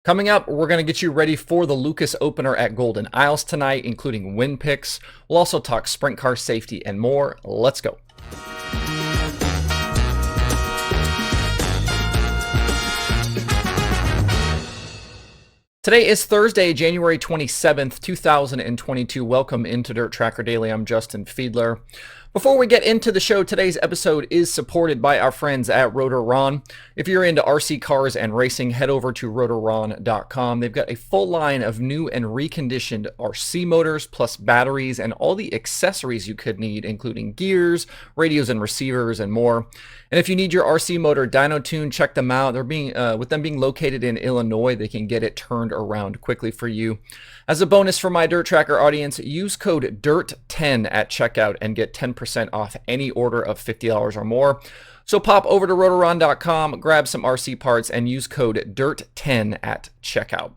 Coming up, we're going to get you ready for the Lucas opener at Golden Isles tonight, including win picks. We'll also talk sprint car safety and more. Let's go. Today is Thursday, January 27th, 2022. Welcome into Dirt Tracker Daily. I'm Justin Fiedler. Before we get into the show, today's episode is supported by our friends at Rotor-Ron. If you're into RC cars and racing, head over to rotorron.com. They've got a full line of new and reconditioned RC motors, plus batteries and all the accessories you could need, including gears, radios and receivers, and more. And if you need your RC motor dyno tuned, check them out. With them being located in Illinois, they can get it turned around quickly for you. As a bonus for my Dirt Tracker audience, use code DIRT10 at checkout and get 10% off any order of $50 or more. So pop over to rotoron.com, grab some RC parts, and use code DIRT10 at checkout.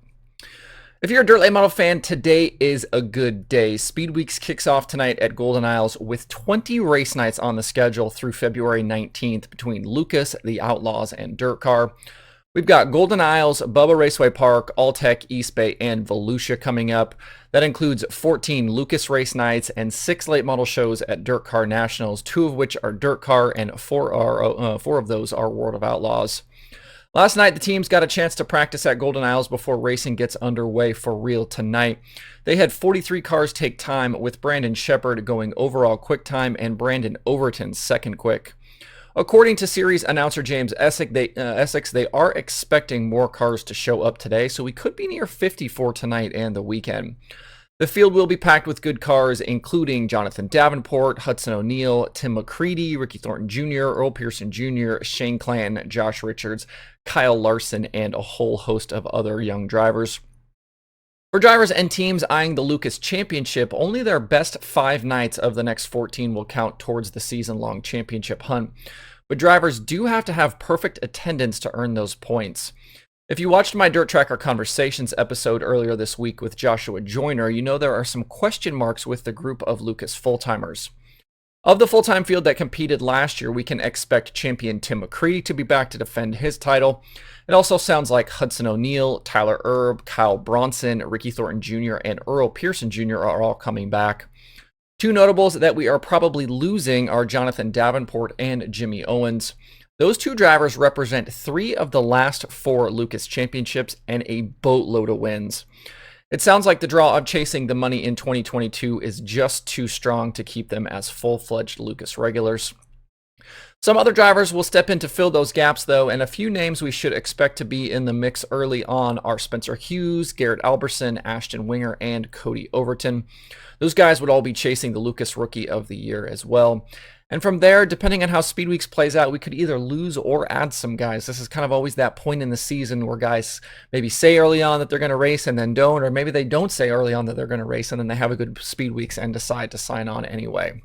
If you're a Dirt Late Model fan, today is a good day. Speed Weeks kicks off tonight at Golden Isles with 20 race nights on the schedule through February 19th between Lucas, the Outlaws, and Dirt Car. We've got Golden Isles, Bubba Raceway Park, Alltech, East Bay, and Volusia coming up. That includes 14 Lucas race nights and 6 late model shows at Dirt Car Nationals, 2 of which are Dirt Car and 4 of those are World of Outlaws. Last night, the teams got a chance to practice at Golden Isles before racing gets underway for real tonight. They had 43 cars take time, with Brandon Shepard going overall quick time and Brandon Overton second quick. According to series announcer James Essex, they are expecting more cars to show up today, so we could be near 50 for tonight and the weekend. The field will be packed with good cars, including Jonathan Davenport, Hudson O'Neal, Tim McCready, Ricky Thornton Jr., Earl Pearson Jr., Shane Clanton, Josh Richards, Kyle Larson, and a whole host of other young drivers. For drivers and teams eyeing the Lucas Championship, only their best 5 nights of the next 14 will count towards the season-long championship hunt. But drivers do have to have perfect attendance to earn those points. If you watched my Dirt Tracker Conversations episode earlier this week with Joshua Joyner, you know there are some question marks with the group of Lucas full-timers. Of the full-time field that competed last year, we can expect champion Tim McCready to be back to defend his title. It also sounds like Hudson O'Neal, Tyler Erb, Kyle Bronson, Ricky Thornton Jr., and Earl Pearson Jr. are all coming back. 2 notables that we are probably losing are Jonathan Davenport and Jimmy Owens. Those 2 drivers represent 3 of the last 4 Lucas championships and a boatload of wins. It sounds like the draw of chasing the money in 2022 is just too strong to keep them as full-fledged Lucas regulars. Some other drivers will step in to fill those gaps, though, and a few names we should expect to be in the mix early on are Spencer Hughes, Garrett Alberson, Ashton Winger, and Cody Overton. Those guys would all be chasing the Lucas Rookie of the Year as well. And from there, depending on how Speed Weeks plays out, we could either lose or add some guys. This is kind of always that point in the season where guys maybe say early on that they're going to race and then don't, or maybe they don't say early on that they're going to race and then they have a good Speed Weeks and decide to sign on anyway.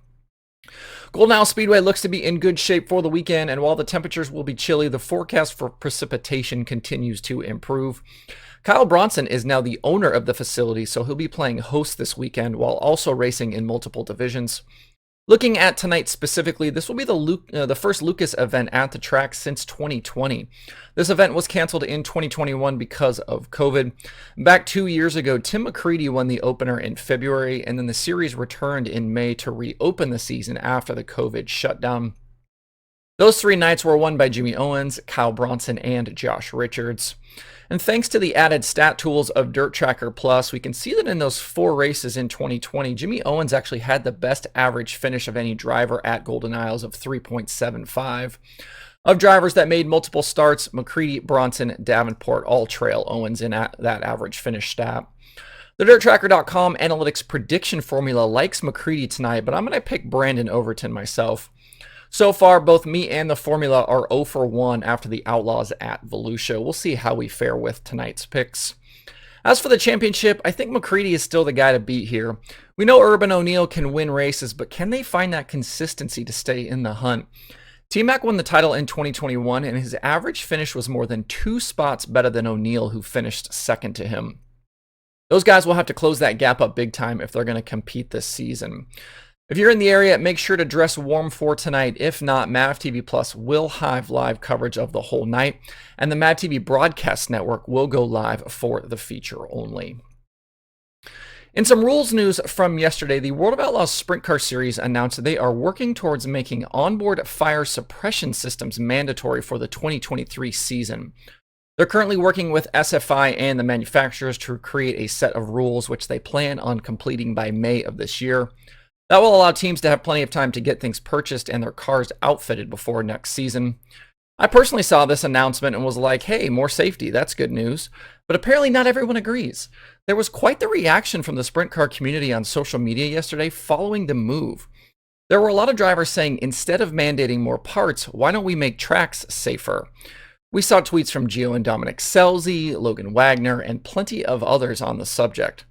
Golden Isles Speedway looks to be in good shape for the weekend, and while the temperatures will be chilly, the forecast for precipitation continues to improve. Kyle Bronson is now the owner of the facility, so he'll be playing host this weekend while also racing in multiple divisions. Looking at tonight specifically, this will be the first Lucas event at the track since 2020. This event was canceled in 2021 because of COVID. Back 2 years ago, Tim McCready won the opener in February, and then the series returned in May to reopen the season after the COVID shutdown. Those 3 nights were won by Jimmy Owens, Kyle Bronson, and Josh Richards. And thanks to the added stat tools of Dirt Tracker Plus, we can see that in those 4 races in 2020, Jimmy Owens actually had the best average finish of any driver at Golden Isles of 3.75. Of drivers that made multiple starts, McCready, Bronson, Davenport all trail Owens in that average finish stat. The DirtTracker.com analytics prediction formula likes McCready tonight, but I'm going to pick Brandon Overton myself. So far, both me and the formula are 0 for 1 after the Outlaws at Volusia. We'll see how we fare with tonight's picks. As for the championship, I think McCready is still the guy to beat here. We know Urban O'Neal can win races, but can they find that consistency to stay in the hunt? T-Mac won the title in 2021, and his average finish was more than 2 spots better than O'Neal, who finished second to him. Those guys will have to close that gap up big time if they're going to compete this season. If you're in the area, make sure to dress warm for tonight. If not, MAV TV Plus will have live coverage of the whole night, and the MAV TV Broadcast Network will go live for the feature only. In some rules news from yesterday, the World of Outlaws Sprint Car Series announced they are working towards making onboard fire suppression systems mandatory for the 2023 season. They're currently working with SFI and the manufacturers to create a set of rules which they plan on completing by May of this year. That will allow teams to have plenty of time to get things purchased and their cars outfitted before next season. I personally saw this announcement and was like, hey, more safety, that's good news. But apparently not everyone agrees. There was quite the reaction from the sprint car community on social media yesterday following the move. There were a lot of drivers saying, instead of mandating more parts, why don't we make tracks safer? We saw tweets from Gio and Dominic Scelzi, Logan Wagner, and plenty of others on the subject.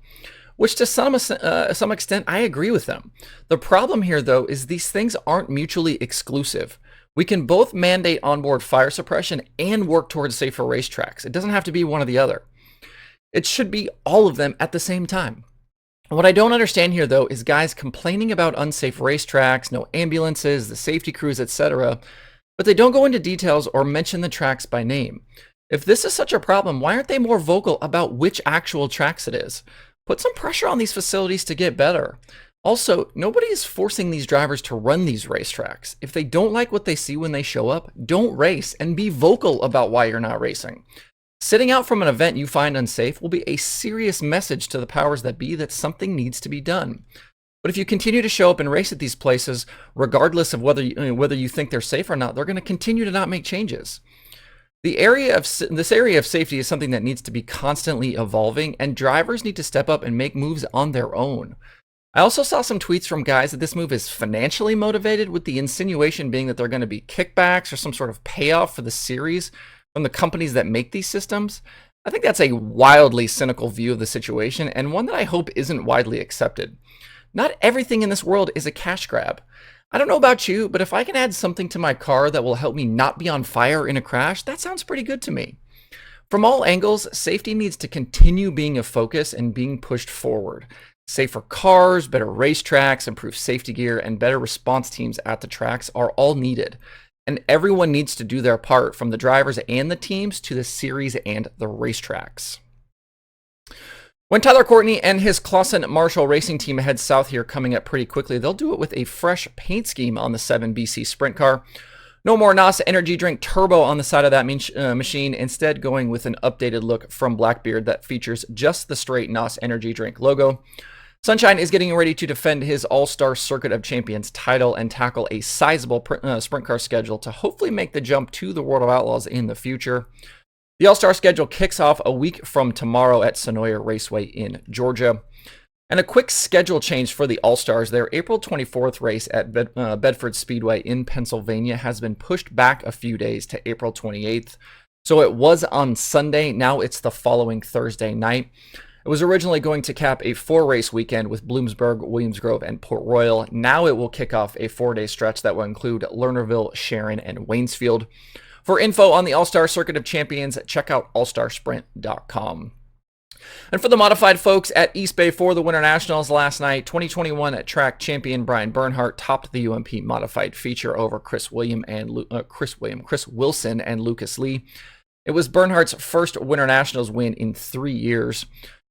Which to some extent, I agree with them. The problem here, though, is these things aren't mutually exclusive. We can both mandate onboard fire suppression and work towards safer racetracks. It doesn't have to be one or the other. It should be all of them at the same time. What I don't understand here, though, is guys complaining about unsafe racetracks, no ambulances, the safety crews, etc., but they don't go into details or mention the tracks by name. If this is such a problem, why aren't they more vocal about which actual tracks it is? Put some pressure on these facilities to get better. Also, nobody is forcing these drivers to run these racetracks. If they don't like what they see when they show up, don't race and be vocal about why you're not racing. Sitting out from an event you find unsafe will be a serious message to the powers that be that something needs to be done. But if you continue to show up and race at these places, regardless of whether you think they're safe or not, they're going to continue to not make changes. This area of safety is something that needs to be constantly evolving, and drivers need to step up and make moves on their own. I also saw some tweets from guys that this move is financially motivated, with the insinuation being that there are going to be kickbacks or some sort of payoff for the series from the companies that make these systems. I think that's a wildly cynical view of the situation, and one that I hope isn't widely accepted. Not everything in this world is a cash grab. I don't know about you, but if I can add something to my car that will help me not be on fire in a crash, that sounds pretty good to me. From all angles, safety needs to continue being a focus and being pushed forward. Safer cars, better racetracks, improved safety gear, and better response teams at the tracks are all needed. And everyone needs to do their part, from the drivers and the teams to the series and the racetracks. When Tyler Courtney and his Clausen Marshall racing team head south here coming up pretty quickly, they'll do it with a fresh paint scheme on the 7BC sprint car. No more NOS Energy Drink Turbo on the side of that machine, instead going with an updated look from Blackbeard that features just the straight NOS Energy Drink logo. Sunshine is getting ready to defend his All-Star Circuit of Champions title and tackle a sizable sprint car schedule to hopefully make the jump to the World of Outlaws in the future. The All-Star schedule kicks off a week from tomorrow at Sonoya Raceway in Georgia. And a quick schedule change for the All-Stars. Their April 24th race at Bedford Speedway in Pennsylvania has been pushed back a few days to April 28th. So it was on Sunday. Now it's the following Thursday night. It was originally going to cap a 4-race weekend with Bloomsburg, Williams Grove, and Port Royal. Now it will kick off a 4-day stretch that will include Lernerville, Sharon, and Waynesfield. For info on the All-Star Circuit of Champions, check out allstarsprint.com. And for the modified folks at East Bay for the Winter Nationals last night, 2021 track champion Brian Bernhardt topped the UMP modified feature over Chris Wilson and Lucas Lee. It was Bernhardt's first Winter Nationals win in 3 years.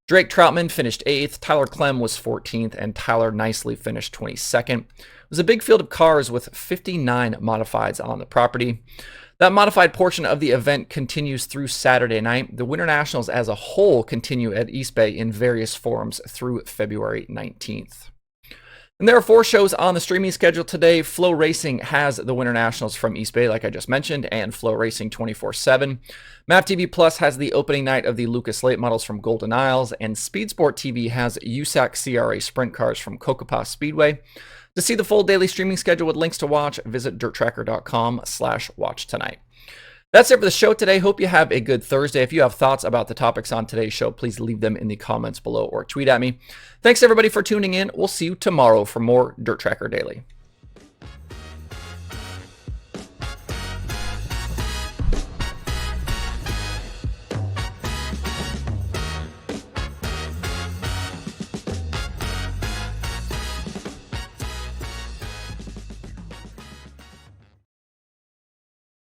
Drake Troutman finished 8th, Tyler Clem was 14th, and Tyler Nicely finished 22nd. It was a big field of cars with 59 modifieds on the property. That modified portion of the event continues through Saturday night. The Winter Nationals as a whole continue at East Bay in various forums through February 19th. And there are 4 shows on the streaming schedule today. Flow Racing has the Winter Nationals from East Bay, like I just mentioned, and Flow Racing 24/7. MAV TV Plus has the opening night of the Lucas Late models from Golden Isles, and Speed Sport TV has USAC CRA sprint cars from Cocopah Speedway. To see the full daily streaming schedule with links to watch, visit dirttracker.com/watch tonight. That's it for the show today. Hope you have a good Thursday. If you have thoughts about the topics on today's show, please leave them in the comments below or tweet at me. Thanks everybody for tuning in. We'll see you tomorrow for more Dirt Tracker Daily.